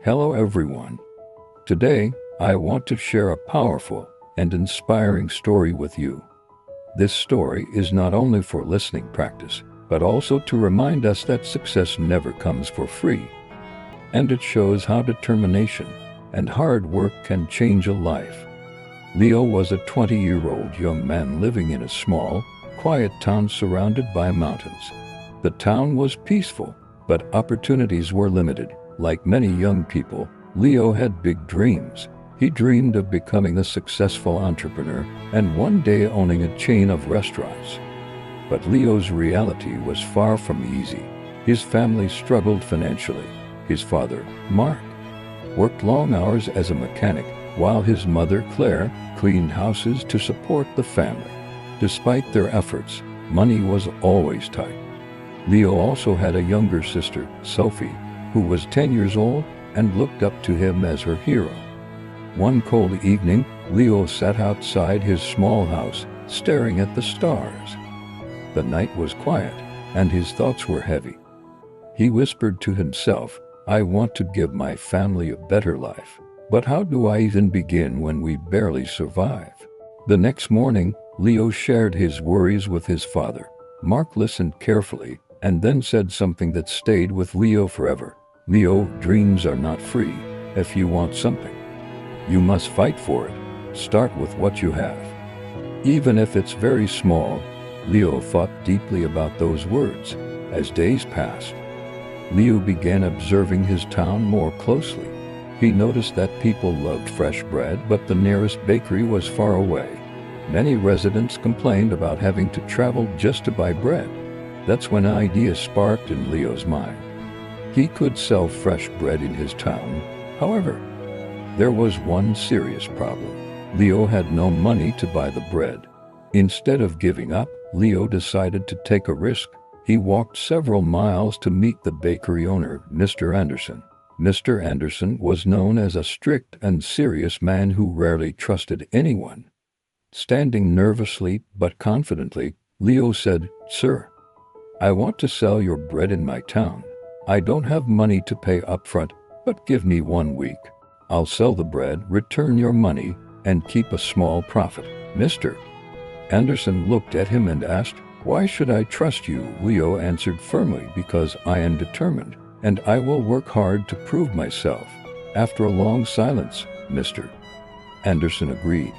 Hello everyone. Today, I want to share a powerful and inspiring story with you. This story is not only for listening practice, but also to remind us that success never comes for free. And it shows how determination and hard work can change a life. Leo was a 20-year-old young man living in a small, quiet town surrounded by mountains. The town was peaceful, but opportunities were limited. Like many young people, Leo had big dreams. He dreamed of becoming a successful entrepreneur and one day owning a chain of restaurants. But Leo's reality was far from easy. His family struggled financially. His father, Mark, worked long hours as a mechanic, while his mother, Claire, cleaned houses to support the family. Despite their efforts, money was always tight. Leo also had a younger sister, Sophie, who was 10 years old and looked up to him as her hero. One cold evening, Leo sat outside his small house, staring at the stars. The night was quiet, and his thoughts were heavy. He whispered to himself, "I want to give my family a better life. But how do I even begin when we barely survive?" The next morning, Leo shared his worries with his father. Mark listened carefully and then said something that stayed with Leo forever. "Leo, dreams are not free. If you want something, you must fight for it. Start with what you have." Even if it's very small, Leo thought deeply about those words. As days passed, Leo began observing his town more closely. He noticed that people loved fresh bread, but the nearest bakery was far away. Many residents complained about having to travel just to buy bread. That's when an idea sparked in Leo's mind. He could sell fresh bread in his town. However, there was one serious problem. Leo had no money to buy the bread. Instead of giving up, Leo decided to take a risk. He walked several miles to meet the bakery owner, Mr. Anderson. Mr. Anderson was known as a strict and serious man who rarely trusted anyone. Standing nervously but confidently, Leo said, "Sir, I want to sell your bread in my town. I don't have money to pay upfront, but give me 1 week. I'll sell the bread, return your money, and keep a small profit." Mr. Anderson looked at him and asked, "Why should I trust you?" Leo answered firmly, "Because I am determined, and I will work hard to prove myself." After a long silence, Mr. Anderson agreed.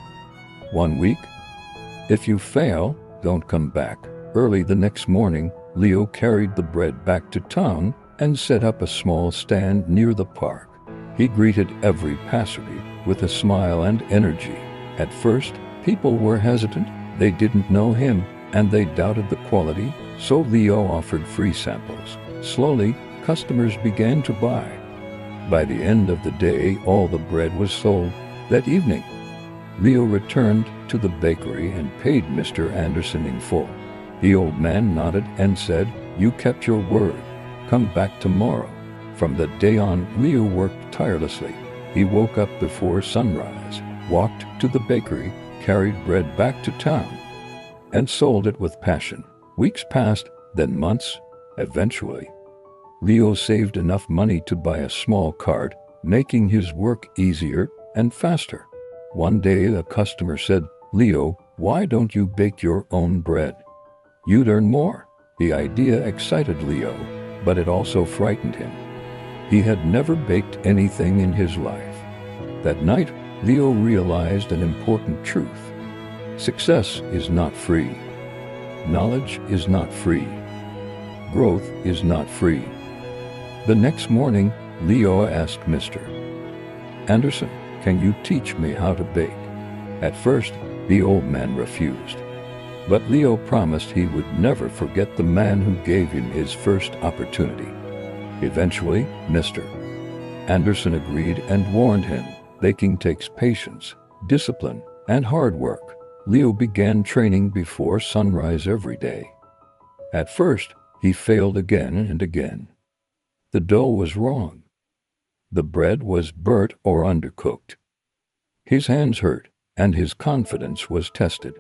1 week? If you fail, don't come back. Early the next morning, Leo carried the bread back to town and set up a small stand near the park. He greeted every passerby with a smile and energy. At first, people were hesitant. They didn't know him, and they doubted the quality, so Leo offered free samples. Slowly, customers began to buy. By the end of the day, all the bread was sold. That evening, Leo returned to the bakery and paid Mr. Anderson in full. The old man nodded and said, "You kept your word. Come back tomorrow." From that day on, Leo worked tirelessly. He woke up before sunrise, walked to the bakery, carried bread back to town, and sold it with passion. Weeks passed, then months. Eventually, Leo saved enough money to buy a small cart, making his work easier and faster. One day, a customer said, "Leo, why don't you bake your own bread? You'd earn more." The idea excited Leo, but it also frightened him. He had never baked anything in his life. That night, Leo realized an important truth. Success is not free. Knowledge is not free. Growth is not free. The next morning, Leo asked Mr. Anderson, "Can you teach me how to bake?" At first, the old man refused. But Leo promised he would never forget the man who gave him his first opportunity. Eventually, Mr. Anderson agreed and warned him, baking takes patience, discipline, and hard work. Leo began training before sunrise every day. At first, he failed again and again. The dough was wrong. The bread was burnt or undercooked. His hands hurt, and his confidence was tested.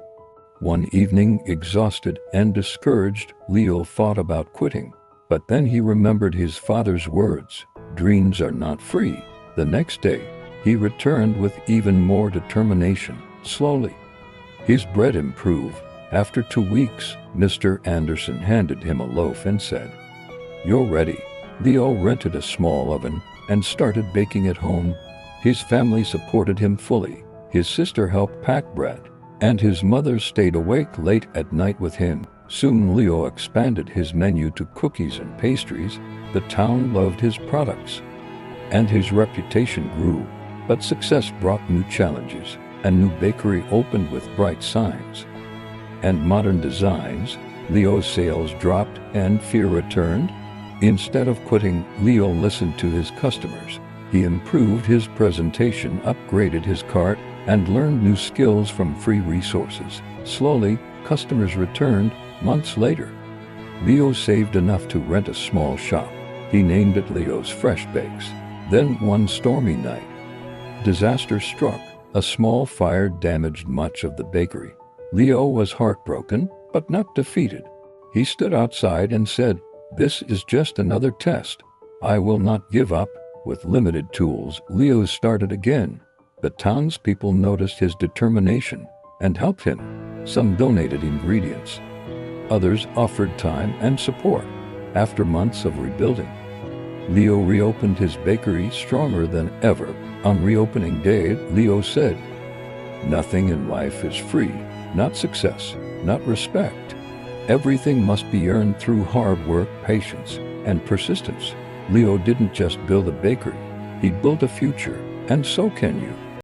One evening, exhausted and discouraged, Leo thought about quitting. But then he remembered his father's words, "Dreams are not free. The next day, he returned with even more determination. Slowly, his bread improved. After 2 weeks, Mr. Anderson handed him a loaf and said, "You're ready." Leo rented a small oven and started baking at home. His family supported him fully. His sister helped pack bread, and his mother stayed awake late at night with him. Soon Leo expanded his menu to cookies and pastries. The town loved his products, and his reputation grew. But success brought new challenges. A new bakery opened with bright signs and modern designs. Leo's sales dropped and fear returned. Instead of quitting, Leo listened to his customers. He improved his presentation, upgraded his cart, and learned new skills from free resources. Slowly, customers returned. Months later, Leo saved enough to rent a small shop. He named it Leo's Fresh Bakes. Then one stormy night, disaster struck. A small fire damaged much of the bakery. Leo was heartbroken, but not defeated. He stood outside and said, "This is just another test. I will not give up." With limited tools, Leo started again. The townspeople noticed his determination and helped him. Some donated ingredients. Others offered time and support. After months of rebuilding, Leo reopened his bakery stronger than ever. On reopening day, Leo said, "Nothing in life is free. Not success, not respect. Everything must be earned through hard work, patience, and persistence." Leo didn't just build a bakery, he built a future, and so can you.